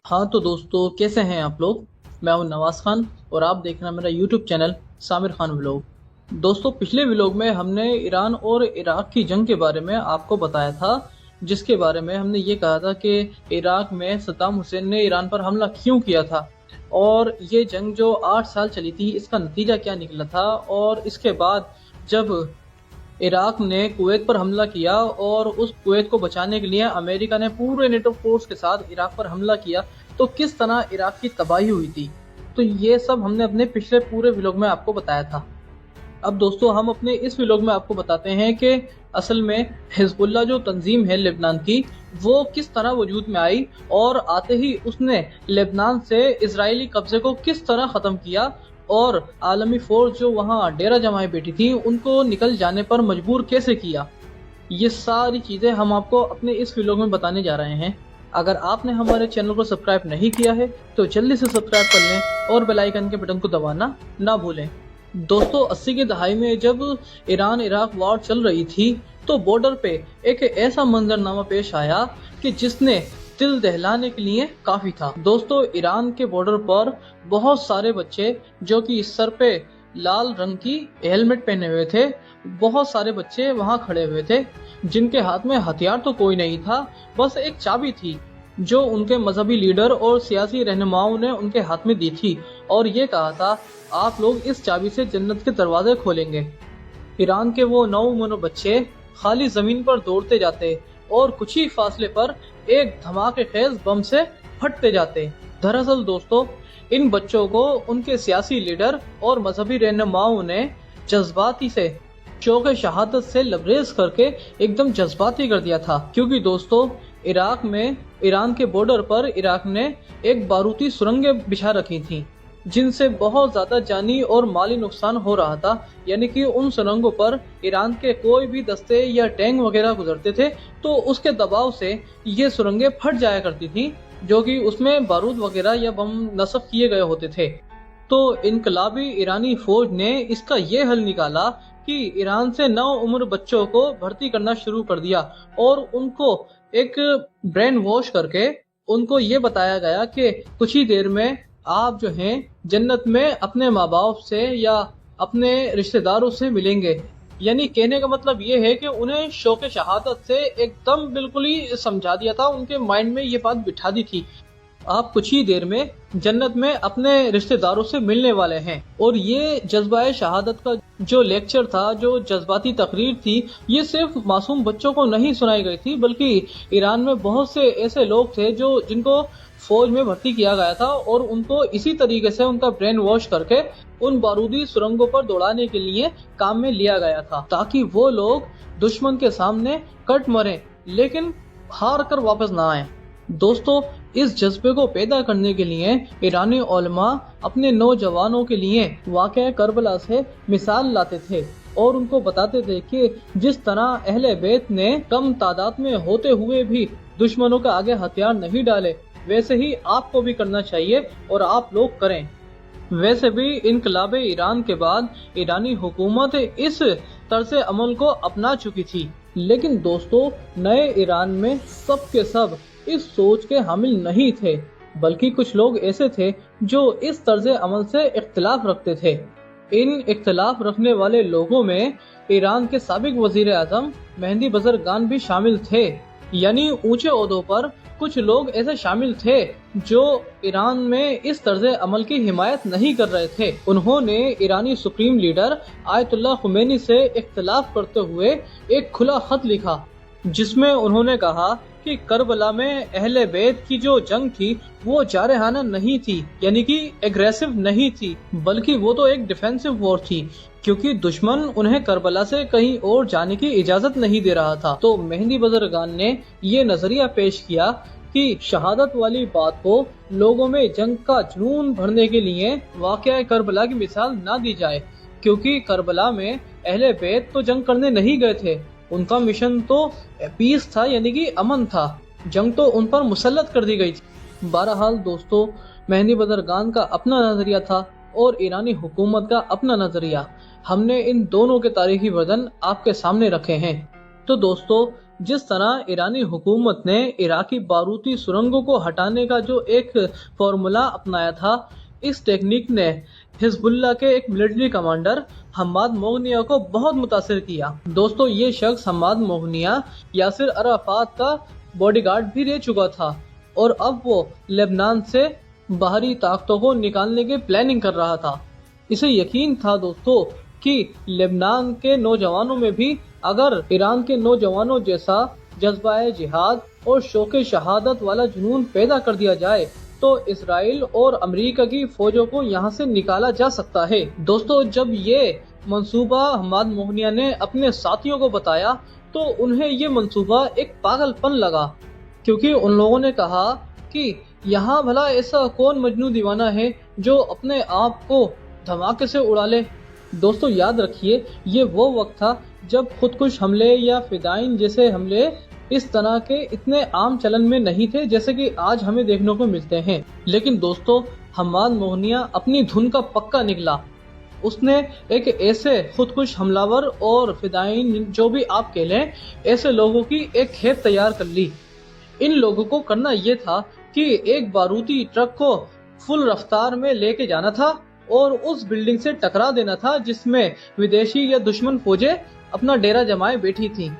हाँ तो दोस्तों, कैसे हैं आप लोग। मैं हूं नवाज खान और आप देख रहे हैं मेरा यूट्यूब चैनल सामिर खान व्लॉग। दोस्तों, पिछले व्लॉग में हमने ईरान और इराक की जंग के बारे में आपको बताया था, जिसके बारे में हमने ये कहा था कि इराक में सद्दाम हुसैन ने ईरान पर हमला क्यों किया था और ये जंग जो 8 साल चली थी इसका नतीजा क्या निकला था। और इसके बाद जब इराक ने कुवैत पर हमला किया और उस कुवैत को बचाने के लिए अमेरिका ने पूरे नेटो फोर्स के साथ इराक पर हमला किया, तो किस तरह इराक की तबाही हुई थी, तो ये सब हमने अपने पिछले पूरे व्लॉग में आपको बताया था। अब दोस्तों, हम अपने इस व्लॉग में आपको बताते हैं कि असल में हिजबुल्ला जो तंजीम है लेबनान की, वो किस तरह वजूद में आई और आते ही उसने लेबनान से इजरायली कब्जे को किस तरह ख़त्म किया और आलमी फोर्स जो वहाँ डेरा जमाए बैठी थी उनको निकल जाने पर मजबूर कैसे किया। ये सारी चीज़ें हम आपको अपने इस व्लॉग में बताने जा रहे हैं। अगर आपने हमारे चैनल को सब्सक्राइब नहीं किया है तो जल्दी से सब्सक्राइब कर लें और बेल आइकन के बटन को दबाना ना भूलें। दोस्तों, 80 की दहाई में जब ईरान इराक वॉर चल रही थी तो बॉर्डर पे एक ऐसा मंजरनामा पेश आया कि जिसने दिल दहलाने के लिए काफी था। दोस्तों, ईरान के बॉर्डर पर बहुत सारे बच्चे जो कि सर पे लाल रंग की हेलमेट पहने हुए थे, बहुत सारे बच्चे वहां खड़े हुए थे जिनके हाथ में हथियार तो कोई नहीं था, बस एक चाबी थी जो उनके मजहबी लीडर और सियासी रहनुमाओं ने उनके हाथ में दी थी और ये कहा था, आप लोग इस चाबी से जन्नत के दरवाजे खोलेंगे। ईरान के वो 9 उम्र बच्चे खाली जमीन पर दौड़ते जाते और कुछ ही फासले पर एक धमाके खेज बम से फटते जाते। दरअसल दोस्तों, इन बच्चों को उनके सियासी लीडर और मजहबी रहनुमाओं ने जज्बाती से शौक़ शहादत से लबरेज करके एकदम जज्बाती कर दिया था, क्योंकि दोस्तों इराक में ईरान के बॉर्डर पर इराक ने एक बारूदी सुरंगें बिछा रखी थी जिनसे बहुत ज्यादा जानी और माली नुकसान हो रहा था। यानी कि उन सुरंगों पर ईरान के कोई भी दस्ते या टैंक वगैरह गुजरते थे तो उसके दबाव से ये सुरंगें फट जाया करती थी, जो कि उसमें बारूद वगैरह या बम नस्ब किए गए होते थे। तो इनकलाबी ईरानी फौज ने इसका ये हल निकाला कि ईरान से 9 उम्र बच्चों को भर्ती करना शुरू कर दिया और उनको एक ब्रेन वॉश करके उनको ये बताया गया कि कुछ ही देर में आप जो हैं जन्नत में अपने माँ बाप से या अपने रिश्तेदारों से मिलेंगे। यानी कहने का मतलब ये है कि उन्हें शौक़ शहादत से एकदम बिल्कुल ही समझा दिया था, उनके माइंड में ये बात बिठा दी थी, आप कुछ ही देर में जन्नत में अपने रिश्तेदारों से मिलने वाले हैं। और ये जज्बा शहादत का जो लेक्चर था, जो जज्बाती तकरीर थी, ये सिर्फ मासूम बच्चों को नहीं सुनाई गई थी, बल्कि ईरान में बहुत से ऐसे लोग थे जो जिनको फौज में भर्ती किया गया था और उनको इसी तरीके से उनका ब्रेन वॉश करके उन बारूदी सुरंगों पर दौड़ाने के लिए काम में लिया गया था, ताकि वो लोग दुश्मन के सामने कट मरें लेकिन हार कर वापस ना आए। दोस्तों, इस जज्बे को पैदा करने के लिए ईरानी उलमा अपने नौजवानों के लिए वाक़या करबला से मिसाल लाते थे और उनको बताते थे कि जिस तरह अहले बैत ने कम तादाद में होते हुए भी दुश्मनों के आगे हथियार नहीं डाले, वैसे ही आपको भी करना चाहिए और आप लोग करें। वैसे भी इनकलाब ईरान के बाद ईरानी हुकूमत इस तर्ज अमल को अपना चुकी थी, लेकिन दोस्तों नए ईरान में सब के सब इस सोच के हामिल नहीं थे, बल्कि कुछ लोग ऐसे थे जो इस तर्ज अमल से इख्तिलाफ रखते थे। इन इख्तिलाफ रखने वाले लोगों में ईरान के साबिक वजीर आजम मेहंदी बजरगान भी शामिल थे। यानी ऊंचे ओहदों पर कुछ लोग ऐसे शामिल थे जो ईरान में इस तर्ज अमल की हिमायत नहीं कर रहे थे। उन्होंने ईरानी सुप्रीम लीडर आयतुल्लाह खुमैनी से इख्तिलाफ करते हुए एक खुला खत लिखा, जिसमें उन्होंने कहा कि करबला में अहले बैत की जो जंग थी वो जारहाना नहीं थी, यानी कि एग्रेसिव नहीं थी, बल्कि वो तो एक डिफेंसिव वॉर थी, क्योंकि दुश्मन उन्हें करबला से कहीं और जाने की इजाजत नहीं दे रहा था। तो मेहंदी बजरगान ने ये नजरिया पेश किया कि शहादत वाली बात को लोगों में जंग का जुनून भरने के लिए वाक़या करबला की मिसाल ना दी जाए, क्योंकि करबला में अहले बैत तो जंग करने नहीं गए थे, उनका मिशन तो पीस था, यानी कि अमन था, जंग तो उन पर मुसल्लत कर दी गई थी। बहरहाल दोस्तों, मेहंदी बजरगान का अपना नजरिया था और ईरानी हुकूमत का अपना नजरिया। हमने इन दोनों के तारीखी वर्जन आपके सामने रखे हैं। तो दोस्तों, जिस तरह ईरानी हुकूमत ने इराकी बारूदी सुरंगों को हटाने का जो एक फॉर्मूला अपनाया था, इस टेक्निक ने हिजबुल्लाह के एक मिलिट्री कमांडर हम्माद मोगनिया को बहुत मुतासिर किया। दोस्तों, ये शख्स हम्माद मोगनिया यासिर अराफात का बॉडीगार्ड भी रह चुका था और अब वो लेबनान से बाहरी ताकतों को निकालने की प्लानिंग कर रहा था। इसे यकीन था दोस्तों कि लेबनान के नौजवानों में भी अगर ईरान के नौजवानों जैसा जज्बाए जिहाद और शौक़ शहादत वाला जुनून पैदा कर दिया जाए तो इसराइल और अमेरिका की फौजों को यहाँ से निकाला जा सकता है। दोस्तों, जब ये मंसूबा हम्माद मोगनिया ने अपने साथियों को बताया तो उन्हें ये मंसूबा एक पागलपन लगा, क्योंकि उन लोगों ने कहा कि यहाँ भला ऐसा कौन मजनू दीवाना है जो अपने आप को धमाके से उड़ा ले। दोस्तों, याद रखिए, ये वो वक्त था जब खुदकुश हमले या फिदाइन जैसे हमले इस तरह के इतने आम चलन में नहीं थे जैसे कि आज हमें देखने को मिलते हैं। लेकिन दोस्तों, हम्माद मोगनिया अपनी धुन का पक्का निकला। उसने एक ऐसे खुदकुश हमलावर और फिदाइन, जो भी आप कह लें, ऐसे लोगों की एक खेप तैयार कर ली। इन लोगों को करना ये था कि एक बारूदी ट्रक को फुल रफ्तार में लेके जाना था और उस बिल्डिंग से टकरा देना था जिसमें विदेशी या दुश्मन फौजें अपना डेरा जमाए बैठी थीं।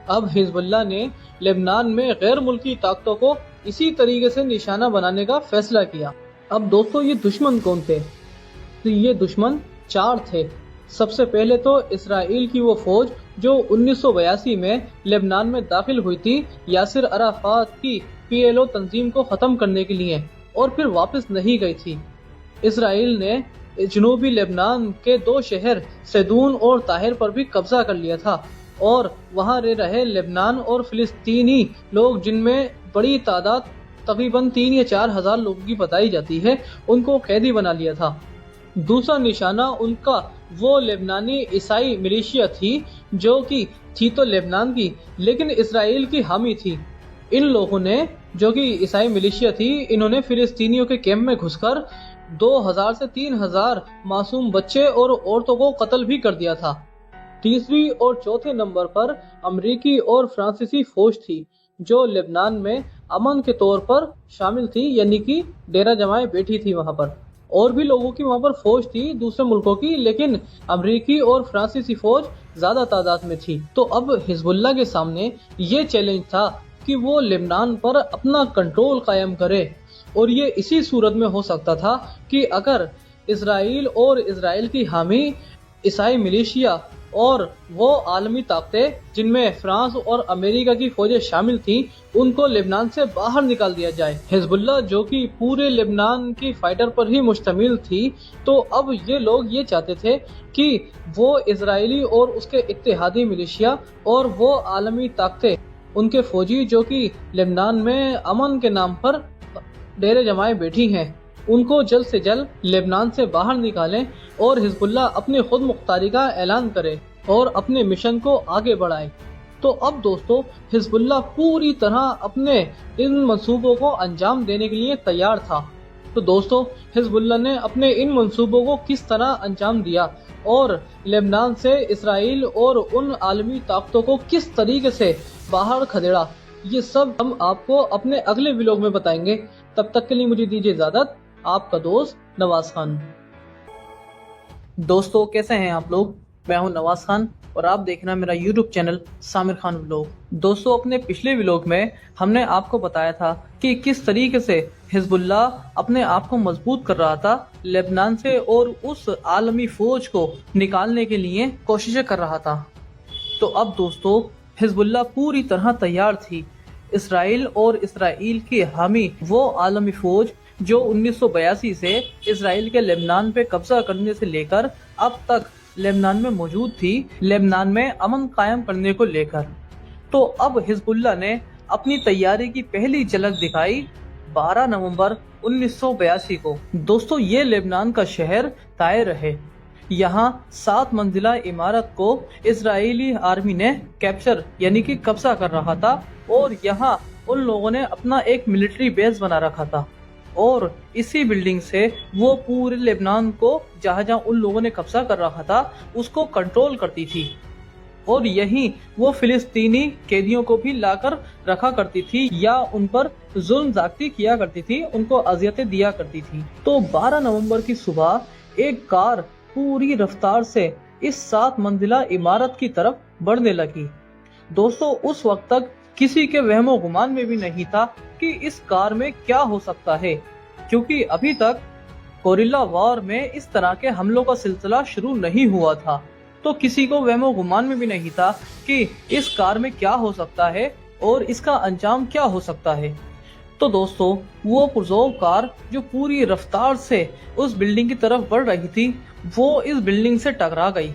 अब हिजबुल्लाह ने लेबनान में गैर मुल्की ताकतों को इसी तरीके से निशाना बनाने का फैसला किया। अब दोस्तों, ये दुश्मन कौन थे? तो ये दुश्मन 4 थे। सबसे पहले तो इसराइल की वो फौज जो 1982 में लेबनान में दाखिल हुई थी यासिर अराफात की PLO तंजीम को ख़त्म करने के लिए और फिर वापस नहीं गई थी। इसराइल ने जनूबी लेबनान के 2 शहर सैदून और ताहिर पर भी कब्जा कर लिया था और वहां रह रहे लेबनान और फिलिस्तीनी लोग, जिनमें बड़ी तादाद तकरीबन 3 या 4 हज़ार लोगों की बताई जाती है, उनको कैदी बना लिया था। दूसरा निशाना उनका वो लेबनानी ईसाई मिलिशिया थी जो कि थी तो लेबनान की लेकिन इसराइल की हामी थी। इन लोगों ने, जो कि ईसाई मिलिशिया थी, इन्होंने फिलिस्तीनियों के कैंप में घुसकर 2000 से 3000 मासूम बच्चे और औरतों को कत्ल भी कर दिया था। तीसरी और चौथे नंबर पर अमेरिकी और फ्रांसीसी फौज थी जो लेबनान में अमन के तौर पर शामिल थी, यानी कि डेरा जमाए बैठी थी वहां पर। और भी लोगों की वहां पर फौज थी दूसरे मुल्कों की, लेकिन अमेरिकी और फ्रांसीसी फौज ज्यादा तादाद में थी। तो अब हिजबुल्लाह के सामने ये चैलेंज था कि वो लेबनान पर अपना कंट्रोल कायम करे और ये इसी सूरत में हो सकता था कि अगर इसराइल और इसराइल की हामी ईसाई मिलिशिया और वो आलमी ताकतें जिनमें फ्रांस और अमेरिका की फौजें शामिल थीं, उनको लेबनान से बाहर निकाल दिया जाए। हिजबुल्लाह, जो कि पूरे लेबनान की फाइटर पर ही मुश्तमिल थी, तो अब ये लोग ये चाहते थे कि वो इजरायली और उसके इत्तेहादी मिलिशिया और वो आलमी ताकतें, उनके फौजी जो कि लेबनान में अमन के नाम पर डेरे जमाए बैठी हैं, उनको जल्द से जल्द लेबनान से बाहर निकालें और हिजबुल्लाह अपनी खुद मुख्तारी का ऐलान करे और अपने मिशन को आगे बढ़ाए। तो अब दोस्तों, हिजबुल्लाह पूरी तरह अपने इन मंसूबों को अंजाम देने के लिए तैयार था। तो दोस्तों, हिजबुल्लाह ने अपने इन मंसूबों को किस तरह अंजाम दिया और लेबनान से इसराइल और उन आलमी ताकतों को किस तरीके से बाहर खदेड़ा, ये सब हम आपको अपने अगले व्लॉग में बताएंगे। तब तक के लिए मुझे दीजिए इजाजत। आपका दोस्त नवाज खान। दोस्तों, कैसे हैं आप लोग? मैं हूं नवाज खान और आप देखना मेरा YouTube चैनल सामिर खान व्लॉग। दोस्तों, अपने पिछले व्लॉग में हमने आपको बताया था कि किस तरीके से हिजबुल्लाह अपने आप को मजबूत कर रहा था लेबनान से और उस आलमी फौज को निकालने के लिए कोशिशें कर रहा था। तो अब दोस्तों, हिजबुल्लाह पूरी तरह तैयार थी। इसराइल और इसराइल की हामी वो आलमी फौज जो 1982 से इसराइल के लेबनान पे कब्जा करने से लेकर अब तक लेबनान में मौजूद थी, लेबनान में अमन कायम करने को लेकर। तो अब हिजबुल्लाह ने अपनी तैयारी की पहली झलक दिखाई 12 नवंबर 1982 को। दोस्तों, ये लेबनान का शहर ताहिर है। यहाँ 7 मंजिला इमारत को इजरायली आर्मी ने कैप्चर यानी कि कब्जा कर रखा था और यहाँ उन लोगों ने अपना एक मिलिट्री बेस बना रखा था और इसी बिल्डिंग से वो पूरे लेबनान को जहाँ जहाँ उन लोगों ने कब्जा कर रखा था उसको कंट्रोल करती थी। और यहीं वो फिलिस्तीनी कैदियों को भी लाकर रखा करती थी या उन पर जुल्म ज़्यादती किया करती थी, उनको अजियतें दिया करती थी। तो 12 नवंबर की सुबह एक कार पूरी रफ्तार से इस 7 मंजिला इमारत की तरफ बढ़ने लगी। दोस्तों, उस वक्त तक किसी के वहमो गुमान में भी नहीं था कि इस कार में क्या हो सकता है, क्योंकि अभी तक गोरिल्ला वॉर में इस तरह के हमलों का सिलसिला शुरू नहीं हुआ था। तो किसी को वहमो गुमान में भी नहीं था कि इस कार में क्या हो सकता है और इसका अंजाम क्या हो सकता है। तो दोस्तों, वो पुरज़ोर कार जो पूरी रफ्तार से उस बिल्डिंग की तरफ बढ़ रही थी, वो इस बिल्डिंग से टकरा गई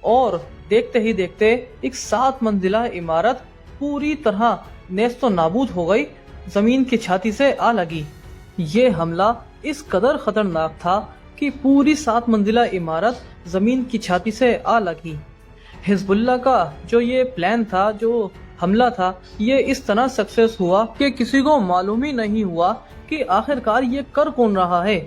और देखते ही देखते एक 7 मंजिला इमारत पूरी तरह नेस्तो नाबूद हो गई, जमीन की छाती से आ लगी। ये हमला इस कदर खतरनाक था कि पूरी 7 मंजिला इमारत जमीन की छाती से आ लगी। हिजबुल्लाह का जो ये प्लान था, जो हमला था, ये इस तरह सक्सेस हुआ कि किसी को मालूम ही नहीं हुआ कि आखिरकार ये कर कौन रहा है।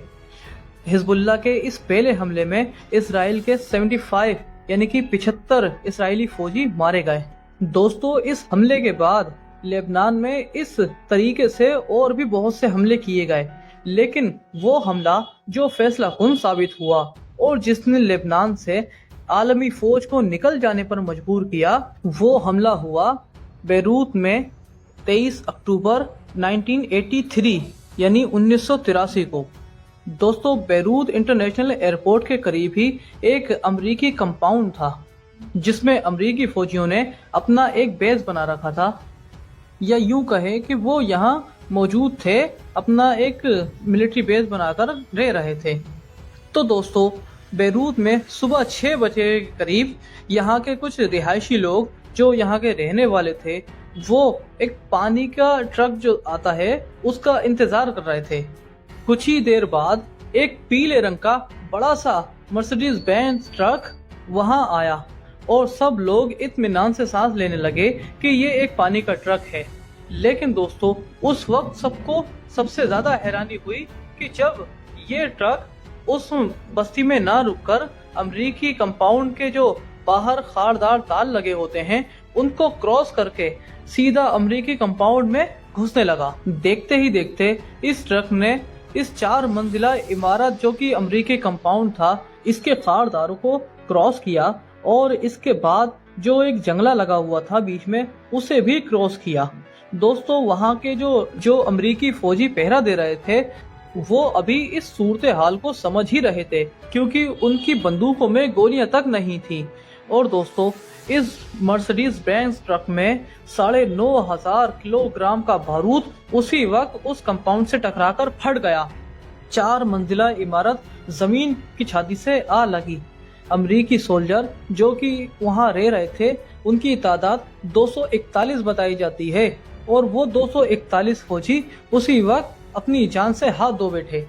हिजबुल्लाह के इस पहले हमले में इसराइल के 75 यानी कि 75 इसराइली फौजी मारे गए। दोस्तों, इस हमले के बाद लेबनान में इस तरीके से और भी बहुत से हमले किए गए, लेकिन वो हमला जो फैसला कुन साबित हुआ और जिसने लेबनान से आलमी फौज को निकल जाने पर मजबूर किया, वो हमला हुआ बेरूत में 23 अक्टूबर 1983 यानी 1983 को। दोस्तों, बेरूत इंटरनेशनल एयरपोर्ट के करीब ही एक अमरीकी कंपाउंड था, जिसमें अमरीकी फौजियों ने अपना एक बेस बना रखा था, या यूं कहे कि वो यहाँ मौजूद थे, अपना एक मिलिट्री बेस बनाकर रह रहे थे। तो दोस्तों, बेरूत में सुबह 6 बजे के करीब यहाँ के कुछ रिहायशी लोग जो यहाँ के रहने वाले थे, वो एक पानी का ट्रक जो आता है उसका इंतजार कर रहे थे। कुछ ही देर बाद एक पीले रंग का बड़ा सा मर्सिडीज बेंज ट्रक वहां आया और सब लोग इत्मीनान से सांस लेने लगे कि ये एक पानी का ट्रक है। लेकिन दोस्तों, उस वक्त सबको सबसे ज्यादा हैरानी हुई कि जब ये ट्रक उस बस्ती में ना रुककर अमरीकी कंपाउंड के जो बाहर खारदार ताल लगे होते हैं उनको क्रॉस करके सीधा अमरीकी कंपाउंड में घुसने लगा। देखते ही देखते इस ट्रक ने इस 4 मंजिला इमारत जो कि अमरीकी कंपाउंड था, इसके खारदारों को क्रॉस किया और इसके बाद जो एक जंगला लगा हुआ था बीच में, उसे भी क्रॉस किया। दोस्तों, वहाँ के जो अमरीकी फौजी पहरा दे रहे थे, वो अभी इस सूरत हाल को समझ ही रहे थे, क्योंकि उनकी बंदूकों में गोलियां तक नहीं थी। और दोस्तों, इस मर्सिडीज बेंज ट्रक में 9,500 किलोग्राम का बारूद उसी वक्त उस कंपाउंड से टकराकर फट गया। 4 मंजिला इमारत जमीन की छाती से आ लगी। अमरीकी सोल्जर जो कि वहां रह रहे थे, उनकी तादाद 241 बताई जाती है और वो 241 फौजी उसी वक्त अपनी जान से हाथ धो बैठे।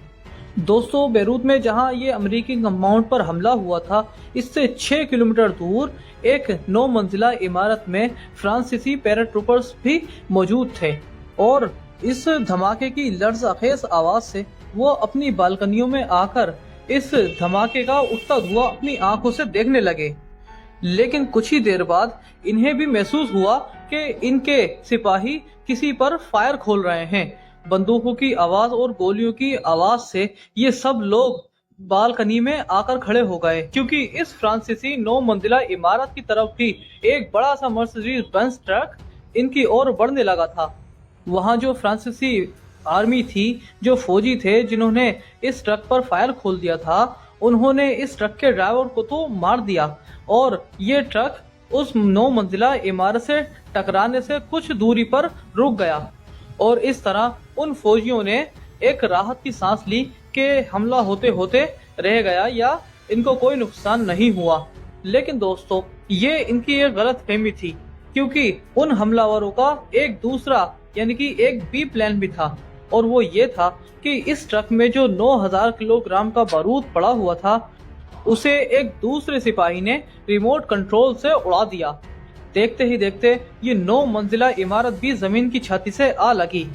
दोस्तों, बेरूत में जहां ये अमरीकी कंपाउंड पर हमला हुआ था, इससे 6 किलोमीटर दूर एक 9 मंजिला इमारत में फ्रांसीसी पैराट्रूपर्स भी मौजूद थे और इस धमाके की लर्ज़ आवाज से वो अपनी बालकनियों में आकर इस धमाके का उठता धुआं अपनी आंखों से देखने लगे। लेकिन कुछ ही देर बाद इन्हें भी महसूस हुआ कि इनके सिपाही किसी पर फायर खोल रहे हैं। बंदूकों की आवाज और गोलियों की आवाज से ये सब लोग बालकनी में आकर खड़े हो गए, क्योंकि इस फ्रांसीसी 9 मंजिला इमारत की तरफ भी एक बड़ा सा मर्सिडीज बेंज ट्रक इनकी ओर बढ़ने लगा था। वहां जो फ्रांसीसी आर्मी थी, जो फौजी थे जिन्होंने इस ट्रक पर फायर खोल दिया था, उन्होंने इस ट्रक के ड्राइवर को तो मार दिया और ये ट्रक उस 9 मंजिला इमारत से टकराने से कुछ दूरी पर रुक गया। और इस तरह उन फौजियों ने एक राहत की सांस ली कि हमला होते होते रह गया या इनको कोई नुकसान नहीं हुआ। लेकिन दोस्तों, ये इनकी एक गलत फहमी थी, क्योंकि उन हमलावरों का एक दूसरा यानी कि एक बी प्लान भी था, और वो ये था कि इस ट्रक में जो 9,000 किलोग्राम का बारूद पड़ा हुआ था, उसे एक दूसरे सिपाही ने रिमोट कंट्रोल से उड़ा दिया। देखते ही देखते ये 9 मंजिला इमारत भी जमीन की छाती से आ लगी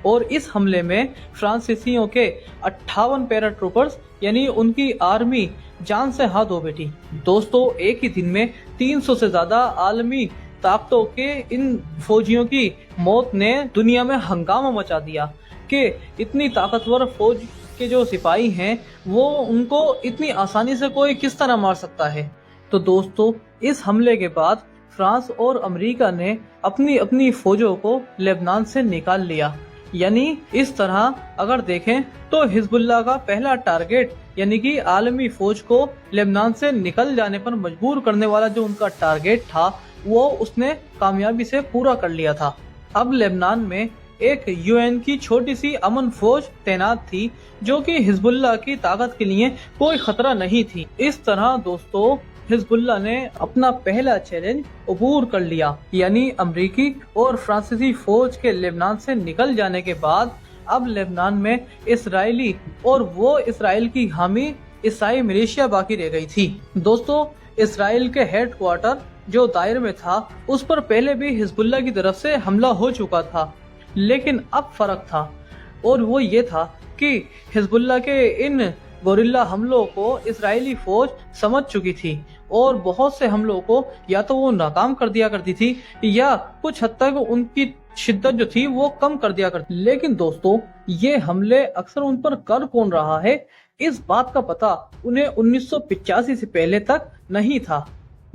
और इस हमले में फ्रांसीसियों के 58 पैराट्रूपर्स यानी उनकी आर्मी जान से हाथ धो बैठी। दोस्तों, एक ही दिन में 300 से ज्यादा आलमी ताकतों के इन फौजियों की मौत ने दुनिया में हंगामा मचा दिया कि इतनी ताकतवर फौज के जो सिपाही हैं वो उनको इतनी आसानी से कोई किस तरह मार सकता है। तो दोस्तों, इस हमले के बाद फ्रांस और अमेरिका ने अपनी अपनी फौजों को लेबनान से निकाल लिया। यानी इस तरह अगर देखें तो हिजबुल्लाह का पहला टारगेट यानी कि आलमी फौज को लेबनान से निकल जाने पर मजबूर करने वाला जो उनका टारगेट था वो उसने कामयाबी से पूरा कर लिया था। अब लेबनान में एक यूएन की छोटी सी अमन फौज तैनात थी जो कि हिजबुल्लाह की ताकत के लिए कोई खतरा नहीं थी। इस तरह दोस्तों, हिजबुल्लाह ने अपना पहला चैलेंज अबूर कर लिया। यानी अमेरिकी और फ्रांसीसी फौज के लेबनान से निकल जाने के बाद अब लेबनान में इजरायली और वो इजराइल की हामी ईसाई मिलिशिया बाकी रह गई थी। दोस्तों, इजराइल के हेडक्वार्टर जो दायर में था उस पर पहले भी हिजबुल्लाह की तरफ से हमला हो चुका था, लेकिन अब फर्क था और वो ये था कि हिजबुल्लाह के इन गोरिल्ला हमलों को इजरायली फौज समझ चुकी थी और बहुत से हमलों को या तो वो नाकाम कर दिया करती थी या कुछ हद तक उनकी शिद्दत जो थी वो कम कर दिया करती। लेकिन दोस्तों, ये हमले अक्सर उन पर कर कौन रहा है, इस बात का पता उन्हें 1985 से पहले तक नहीं था,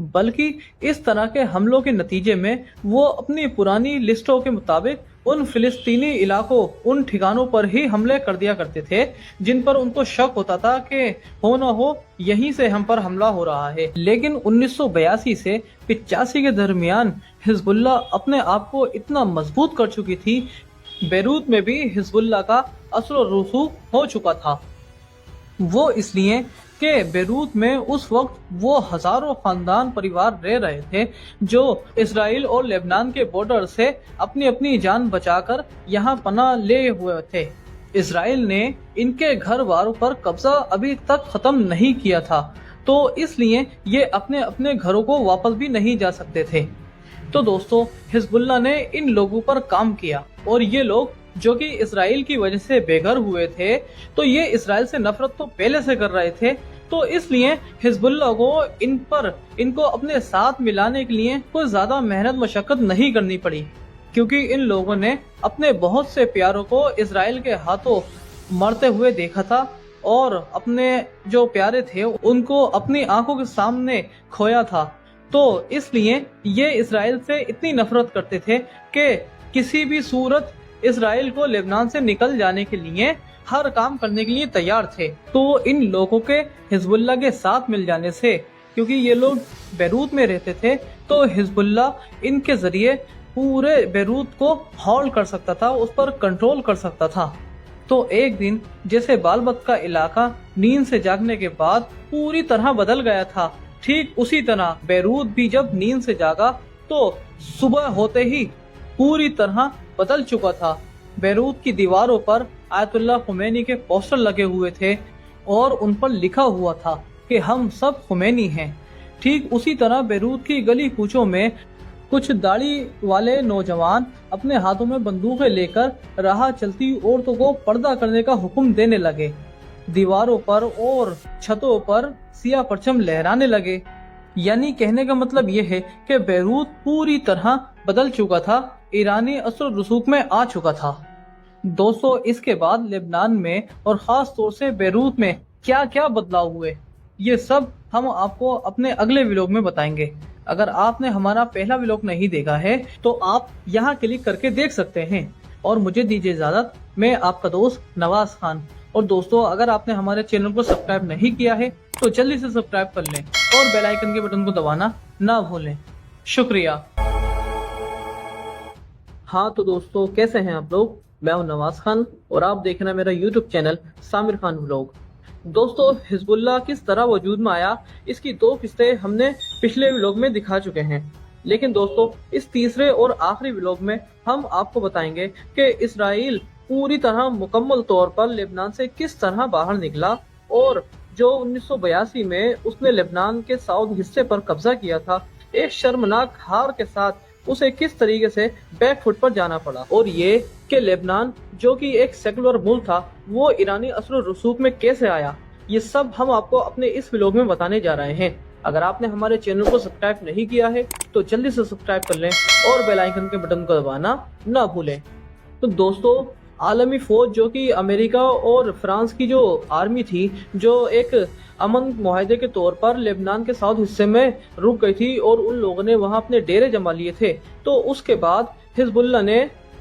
बल्कि इस तरह के हमलों के नतीजे में वो अपनी पुरानी लिस्टों के मुताबिक उन फिलिस्तीनी इलाकों, उन ठिकानों पर ही हमले कर दिया करते थे जिन पर उनको शक होता था कि हो न हो यहीं से हम पर हमला हो रहा है। लेकिन 1982 से 85 के दरमियान हिजबुल्लाह अपने आप को इतना मजबूत कर चुकी थी, बेरूत में भी हिजबुल्लाह का असर रसूख हो चुका था। वो इसलिए कि बेरूत में उस वक्त वो हजारों खानदान परिवार रह रहे थे जो इजराइल और लेबनान के बॉर्डर से अपनी अपनी जान बचाकर यहाँ पनाह ले हुए थे। इजराइल ने इनके घर बारों पर कब्जा अभी तक खत्म नहीं किया था, तो इसलिए ये अपने अपने घरों को वापस भी नहीं जा सकते थे। तो दोस्तों, हिजबुल्लाह ने इन लोगों पर काम किया और ये लोग जो कि इजराइल की वजह से बेघर हुए थे, तो ये इजराइल से नफरत तो पहले से कर रहे थे, तो इसलिए हिजबुल्लाह को इनको अपने साथ मिलाने के लिए कोई ज्यादा मेहनत मशक्कत नहीं करनी पड़ी, क्योंकि इन लोगों ने अपने बहुत से प्यारों को इजराइल के हाथों मरते हुए देखा था और अपने जो प्यारे थे उनको अपनी आंखों के सामने खोया था। तो इसलिए ये इजराइल से इतनी नफरत करते थे कि किसी भी सूरत इजराइल को लेबनान से निकल जाने के लिए हर काम करने के लिए तैयार थे। तो इन लोगों के हिजबुल्लाह के साथ मिल जाने से, क्योंकि ये लोग बेरूत में रहते थे, तो हिजबुल्लाह इनके जरिए पूरे बेरूत को हॉल्ट कर सकता था, उस पर कंट्रोल कर सकता था। तो एक दिन जैसे बालबत का इलाका नींद से जागने के बाद पूरी तरह बदल गया था, ठीक उसी तरह बेरूत भी जब नींद से जागा तो सुबह होते ही पूरी तरह बदल चुका था। बेरूत की दीवारों पर आयतुल्लाह खुमैनी के पोस्टर लगे हुए थे और उन पर लिखा हुआ था कि हम सब खुमैनी हैं। ठीक उसी तरह बेरूत की गली कूचों में कुछ दाढ़ी वाले नौजवान अपने हाथों में बंदूकें लेकर राह चलती औरतों को पर्दा करने का हुक्म देने लगे। दीवारों पर और छतों पर सियाह परचम लहराने लगे। यानी कहने का मतलब यह है कि बेरूत पूरी तरह बदल चुका था, ईरानी असर रसूख में आ चुका था। दोस्तों, इसके बाद लेबनान में और खास तौर से बेरूत में क्या क्या बदलाव हुए, ये सब हम आपको अपने अगले व्लॉग में बताएंगे। अगर आपने हमारा पहला व्लॉग नहीं देखा है तो आप यहाँ क्लिक करके देख सकते हैं। और मुझे दीजिए इजाजत, मैं आपका दोस्त नवाज खान। और दोस्तों, अगर आपने हमारे चैनल को सब्सक्राइब नहीं किया है तो जल्दी से सब्सक्राइब कर लें और बेल आइकन के बटन को दबाना ना भूलें। शुक्रिया। हाँ तो दोस्तों, कैसे हैं आप लोग? मैं हूं नवाज खान और आप देख रहे हैं मेरा यूट्यूब चैनल सामिर खान व्लॉग। दोस्तों, हिजबुल्लाह किस तरह वजूद में आया, इसकी 2 किस्तें हमने पिछले व्लॉग में दिखा चुके हैं। लेकिन दोस्तों, इस तीसरे और आखिरी व्लॉग में हम आपको बताएंगे कि इजराइल पूरी तरह मुकम्मल तौर पर लेबनान से किस तरह बाहर निकला और जो 1982 में उसने लेबनान के साउथ हिस्से पर कब्जा किया था, एक शर्मनाक हार के साथ उसे किस तरीके से बैक फुट पर जाना पड़ा। और ये कि लेबनान जो कि एक सेकुलर मुल्क था वो ईरानी असर रसूख में कैसे आया, ये सब हम आपको अपने इस व्लॉग में बताने जा रहे हैं। अगर आपने हमारे चैनल को सब्सक्राइब नहीं किया है तो जल्दी से सब्सक्राइब कर लें और बेल आइकन के बटन को दबाना ना भूलें। तो दोस्तों, आलमी फ़ौज जो कि अमेरिका और फ्रांस की जो आर्मी थी, जो एक अमन मुआहदे के तौर पर लेबनान के साउथ हिस्से में रुक गई थी और उन लोगों ने वहां अपने डेरे जमा लिए थे। तो उसके बाद हिजबुल्लाह ने,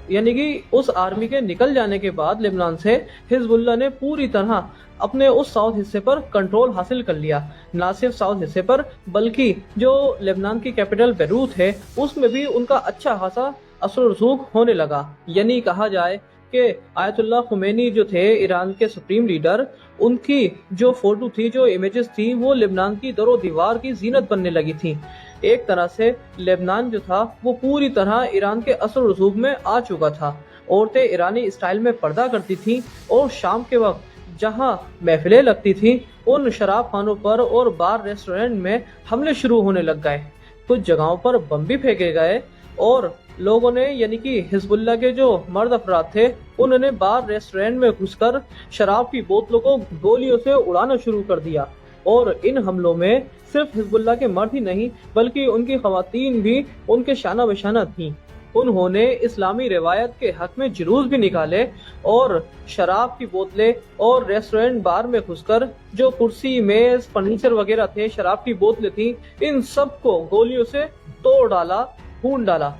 यानी कि उस आर्मी के निकल जाने के बाद लेबनान से, हिजबुल्लाह ने पूरी तरह अपने उस साउथ हिस्से पर कंट्रोल हासिल कर लिया। ना सिर्फ साउथ हिस्से पर, बल्कि जो लेबनान की कैपिटल बेरूत है उसमें भी उनका अच्छा खासा असर रसूख होने लगा। यानी कहा जाए कि आयतुल्लाह खुमैनी जो थे ईरान के सुप्रीम लीडर, उनकी जो फोटो थी, जो इमेजेस थी, वो लेबनान की दरो दीवार की जीनत बनने लगी थी। एक तरह से लेबनान जो था वो पूरी तरह ईरान के असर रसूख में आ चुका था। औरतें ईरानी स्टाइल में पर्दा करती थीं और शाम के वक्त जहां महफिलें लगती थीं, उन शराब खानों पर और बार रेस्टोरेंट में हमले शुरू होने लग गए। कुछ जगहों पर बम भी फेंके गए और लोगों ने, यानी कि हिजबुल्लाह के जो मर्द अफराद थे, उन्होंने बार रेस्टोरेंट में घुसकर शराब की बोतलों को गोलियों से उड़ाना शुरू कर दिया। और इन हमलों में सिर्फ हिजबुल्लाह के मर्द ही नहीं बल्कि उनकी खवातीन भी उनके शाना बशाना थीं। उन्होंने इस्लामी रिवायत के हक में जुलूस भी निकाले और शराब की बोतलें और रेस्टोरेंट बार में घुसकर जो कुर्सी, मेज, फर्नीचर वगैरह थे, शराब की बोतलें थी, इन सब को गोलियों से तोड़ डाला, भून डाला।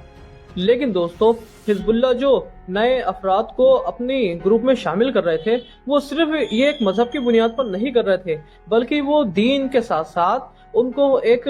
लेकिन दोस्तों, हिजबुल्लाह जो नए अफराद को अपनी ग्रुप में शामिल कर रहे थे, वो सिर्फ ये एक मजहब की बुनियाद पर नहीं कर रहे थे, बल्कि वो दीन के साथ साथ उनको एक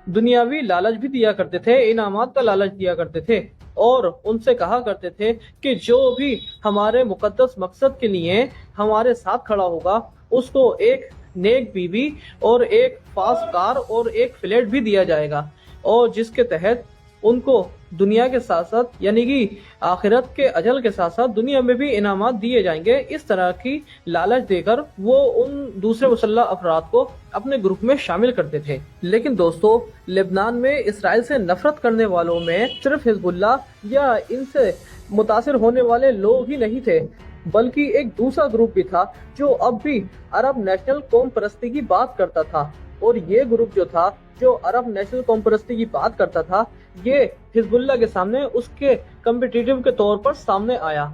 दुनियावी लालच भी दिया करते थे, इनामात का लालच दिया करते थे और उनसे कहा करते थे कि जो भी हमारे मुकद्दस मकसद के लिए हमारे साथ खड़ा होगा, उसको एक नेक बीवी और एक फास्ट कार और एक फ्लैट भी दिया जाएगा, और जिसके तहत उनको दुनिया के साथ साथ, यानी कि आखिरत के अजल के साथ साथ दुनिया में भी इनामात दिए जाएंगे। इस तरह की लालच देकर वो उन दूसरे मुसल्लह अफराद को अपने ग्रुप में शामिल करते थे। लेकिन दोस्तों, लेबनान में इसराइल से नफरत करने वालों में सिर्फ हिजबुल्लाह या इनसे मुतासिर होने वाले लोग ही नहीं थे, बल्कि एक दूसरा ग्रुप भी था जो अब भी अरब नेशनल कौम परस्ती की बात करता था। और ये ग्रुप जो था, जो अरब नेशनल कौम परस्ती की बात करता था, ये हिजबुल्लाह के सामने उसके कम्पिटिटिव के तौर पर सामने आया,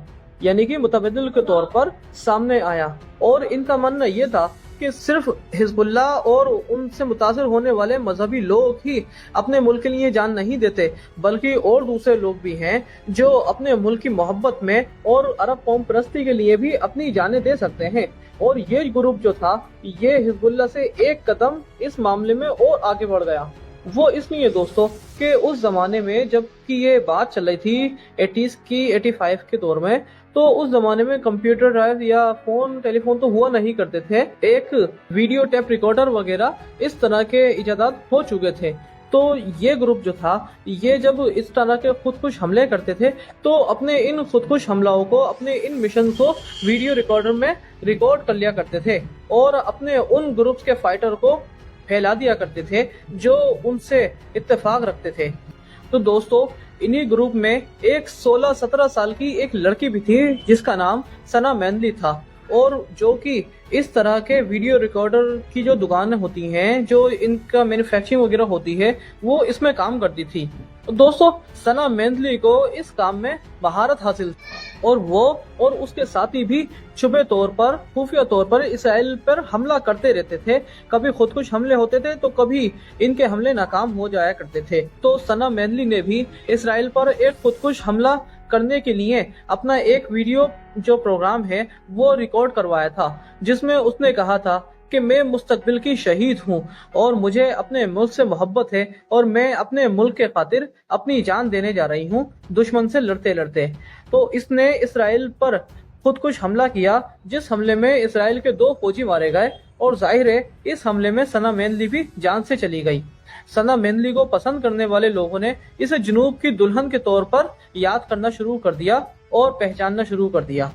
यानी कि मुतबदिल के तौर पर सामने आया। और इनका मानना ये था कि सिर्फ हिजबुल्लाह और उनसे मुतासिर होने वाले मजहबी लोग ही अपने मुल्क के लिए जान नहीं देते, बल्कि और दूसरे लोग भी हैं जो अपने मुल्क की मोहब्बत में और अरब कौम परस्ती के लिए भी अपनी जानें दे सकते हैं। और ये ग्रुप जो था, ये हिजबुल्लाह से एक कदम इस मामले में और आगे बढ़ गया। वो इसलिए दोस्तों कि उस जमाने में जब कि ये बात चल रही थी 80s की, 85 के दौर में, तो उस जमाने में कंप्यूटर ड्राइव या फोन, टेलीफोन तो हुआ नहीं करते थे। एक वीडियो टेप रिकॉर्डर वगैरह इस तरह के इजादात हो चुके थे। तो ये ग्रुप जो था, ये जब इस तरह के खुदकुश हमले करते थे, तो अपने इन खुदकुश हमलाओं को, अपने इन मिशन को वीडियो रिकॉर्डर में रिकॉर्ड कर लिया करते थे और अपने उन ग्रुप्स के फाइटर को फैला दिया करते थे जो उनसे इत्तेफाक रखते थे। तो दोस्तों, इन्हीं ग्रुप में एक 16-17 साल की एक लड़की भी थी जिसका नाम सना मेंदली था, और जो कि इस तरह के वीडियो रिकॉर्डर की जो दुकानें होती हैं, जो इनका मैन्युफैक्चरिंग वगैरह होती है, वो इसमें काम करती थी। तो दोस्तों, सना मेंदली को इस काम में महारत हासिल और वो और उसके साथी भी छुपे तौर पर, खुफिया तौर पर इसराइल पर हमला करते रहते थे। कभी खुदकुश हमले होते थे तो कभी इनके हमले नाकाम हो जाया करते थे। तो सना मेंदली ने भी इसराइल पर एक खुदकुश हमला करने के लिए अपना एक वीडियो जो प्रोग्राम है वो रिकॉर्ड करवाया था, जिसमें उसने कहा था कि मैं मुस्तकबिल की शहीद हूँ और मुझे अपने मुल्क से मोहब्बत है और मैं अपने मुल्क के खातिर अपनी जान देने जा रही हूँ, दुश्मन से लड़ते लड़ते। तो इसने इसराइल पर खुदकुश हमला किया, जिस हमले में इसराइल के 2 फौजी मारे गए और जाहिर है इस हमले में सना मेंदली भी जान से चली गई। सना मेंदली को पसंद करने वाले लोगों ने इसे जुनूब की दुल्हन के तौर पर याद करना शुरू कर दिया और पहचानना शुरू कर दिया।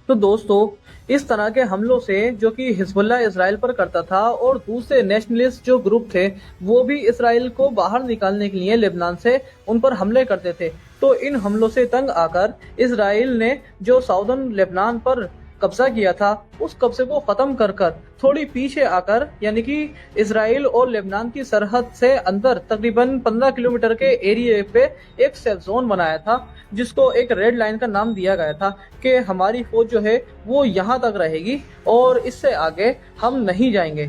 तो दोस्तों, इस तरह के हमलों से जो कि हिजबुल्लाह इसराइल पर करता था और दूसरे नेशनलिस्ट जो ग्रुप थे वो भी इसराइल को बाहर निकालने के लिए लेबनान से उन पर हमले करते थे। तो इन हमलों से तंग आकर इसराइल ने जो साउदर्न लेबनान पर قبضہ کیا تھا اس قبضے کو ختم کر تھوڑی پیچھے آ کر یعنی کہ اسرائیل اور لبنان کی سرحد سے اندر تقریباً 15 کلومیٹر کے ایریے پہ ایک سیف زون بنایا تھا، جس کو ایک ریڈ لائن کا نام دیا گیا تھا کہ ہماری فوج جو ہے وہ یہاں تک رہے گی اور اس سے آگے ہم نہیں جائیں گے۔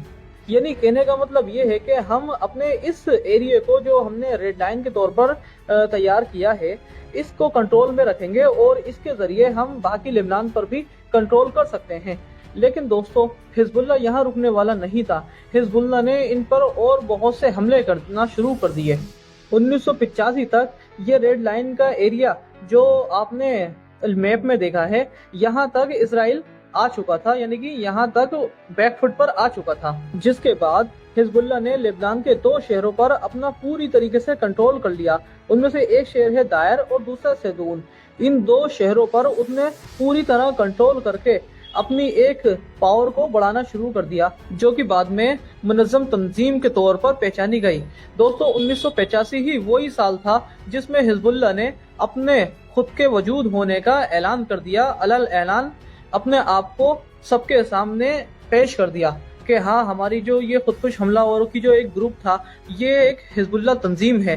یعنی کہنے کا مطلب یہ ہے کہ ہم اپنے اس ایریے کو جو ہم نے ریڈ لائن کے طور پر تیار کیا ہے اس کو کنٹرول میں رکھیں گے اور اس کے ذریعے ہم باقی لبنان پر بھی کنٹرول کر سکتے ہیں۔ لیکن دوستو، حزب اللہ یہاں رکنے والا نہیں تھا۔ حزب اللہ نے ان پر اور بہت سے حملے کرنا شروع کر دیے۔ 1985 تک یہ ریڈ لائن کا ایریا جو آپ نے میپ میں دیکھا ہے یہاں تک اسرائیل آ چکا تھا، یعنی کہ یہاں تک بیک فٹ پر آ چکا تھا، جس کے بعد حزب اللہ نے لبنان کے 2 شہروں پر اپنا پوری طریقے سے کنٹرول کر لیا۔ ان میں سے ایک شہر ہے دائر اور دوسرا سیدون۔ ان 2 شہروں پر اس نے پوری طرح کنٹرول کر کے اپنی ایک پاور کو بڑھانا شروع کر دیا، جو کہ بعد میں منظم تنظیم کے طور پر پہچانی گئی۔ دوستو، 1985 ہی وہی سال تھا جس میں حزب اللہ نے اپنے خود کے وجود ہونے کا اعلان کر دیا، علل اعلان اپنے آپ کو سب کے سامنے پیش کر دیا کہ ہاں، ہماری جو یہ خودکش حملہ آوروں کی جو ایک گروپ تھا یہ ایک حزب اللہ تنظیم ہے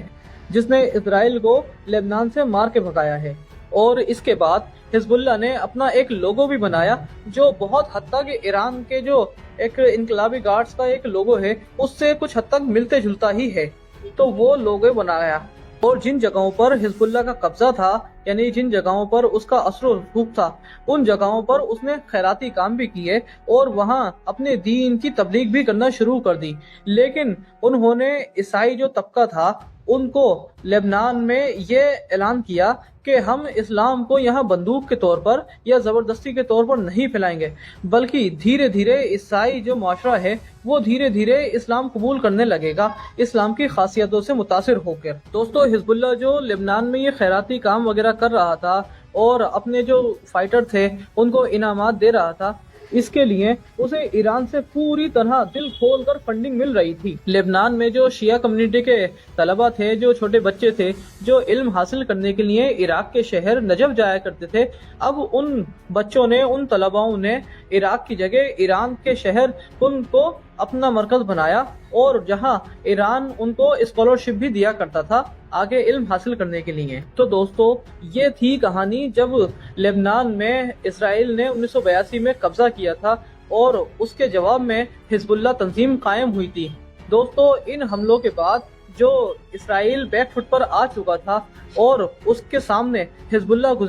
جس نے اسرائیل کو لبنان سے مار کے بھگایا ہے۔ اور اس کے بعد حزب اللہ نے اپنا ایک لوگو بھی بنایا جو بہت حد تک ایران کے جو ایک انقلابی گارڈز کا ایک لوگو ہے اس سے کچھ حد تک ملتے جلتا ہی ہے، تو وہ لوگو بنایا۔ اور جن جگہوں پر حزب اللہ کا قبضہ تھا، یعنی جن جگہوں پر اس کا اثر و رسوخ تھا، ان جگہوں پر اس نے خیراتی کام بھی کیے اور وہاں اپنے دین کی تبلیغ بھی کرنا شروع کر دی۔ لیکن انہوں نے عیسائی جو طبقہ تھا ان کو لبنان میں یہ اعلان کیا کہ ہم اسلام کو یہاں بندوق کے طور پر یا زبردستی کے طور پر نہیں پھیلائیں گے، بلکہ دھیرے دھیرے عیسائی جو معاشرہ ہے وہ دھیرے دھیرے اسلام قبول کرنے لگے گا، اسلام کی خاصیتوں سے متاثر ہو کر۔ دوستو، حزب اللہ جو لبنان میں یہ خیراتی کام وغیرہ کر رہا تھا اور اپنے جو فائٹر تھے ان کو انعامات دے رہا تھا، اس کے لیے اسے ایران سے پوری طرح دل کھول کر فنڈنگ مل رہی تھی۔ لبنان میں جو شیعہ کمیونٹی کے طلبہ تھے، جو چھوٹے بچے تھے جو علم حاصل کرنے کے لیے عراق کے شہر نجف جایا کرتے تھے، اب ان بچوں نے، ان طلباؤں نے عراق کی جگہ ایران کے شہر کن کو اپنا مرکز بنایا، اور جہاں ایران ان کو اسکالرشپ بھی دیا کرتا تھا آگے علم حاصل کرنے کے لیے۔ تو دوستو، یہ تھی کہانی جب لبنان میں اسرائیل نے 1982 میں قبضہ کیا تھا اور اس کے جواب میں حزب اللہ تنظیم قائم ہوئی تھی۔ دوستو، ان حملوں کے بعد جو اسرائیل بیک فٹ پر آ چکا تھا اور اس کے سامنے حزب اللہ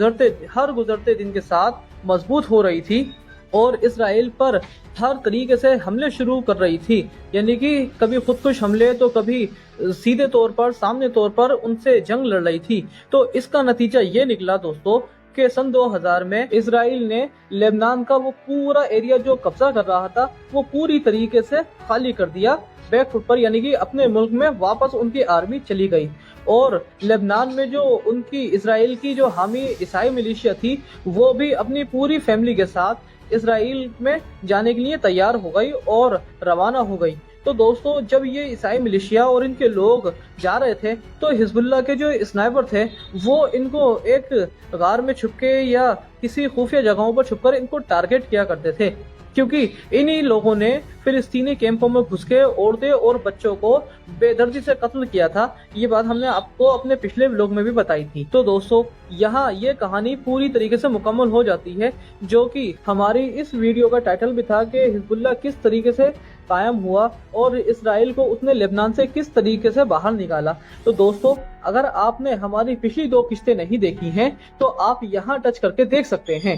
ہر گزرتے دن کے ساتھ مضبوط ہو رہی تھی اور اسرائیل پر ہر طریقے سے حملے شروع کر رہی تھی، یعنی کہ کبھی خودکش حملے تو کبھی سیدھے طور پر سامنے طور پر ان سے جنگ لڑ رہی تھی۔ تو اس کا نتیجہ یہ نکلا دوستو کہ سن 2000 میں اسرائیل نے لبنان کا وہ پورا ایریا جو قبضہ کر رہا تھا وہ پوری طریقے سے خالی کر دیا بیک فٹ پر، یعنی کہ اپنے ملک میں واپس ان کی آرمی چلی گئی، اور لبنان میں جو ان کی اسرائیل کی جو حامی عیسائی ملیشیا تھی وہ بھی اپنی پوری فیملی کے ساتھ اسرائیل میں جانے کے لیے تیار ہو گئی اور روانہ ہو گئی۔ تو دوستو، جب یہ عیسائی ملیشیا اور ان کے لوگ جا رہے تھے تو حزب اللہ کے جو اسنائپر تھے وہ ان کو ایک غار میں چھپ کے یا کسی خفیہ جگہوں پر چھپ کر ان کو ٹارگٹ کیا کرتے تھے، کیونکہ انہی لوگوں نے فلسطینی کیمپوں میں گھس کے عورتیں اور بچوں کو بے دردی سے قتل کیا تھا۔ یہ بات ہم نے آپ کو اپنے پچھلے ولاگ میں بھی بتائی تھی۔ تو دوستو، یہاں یہ کہانی پوری طریقے سے مکمل ہو جاتی ہے، جو کہ ہماری اس ویڈیو کا ٹائٹل بھی تھا کہ حزب اللہ کس طریقے سے قائم ہوا اور اسرائیل کو اس نے لبنان سے کس طریقے سے باہر نکالا۔ تو دوستو، اگر آپ نے ہماری پچھلی 2 قسطیں نہیں دیکھی ہیں تو آپ یہاں ٹچ کر کے دیکھ سکتے ہیں۔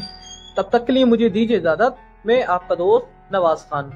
تب تک کے لیے مجھے دیجیے اجازت، میں آپ کا دوست نواز خان۔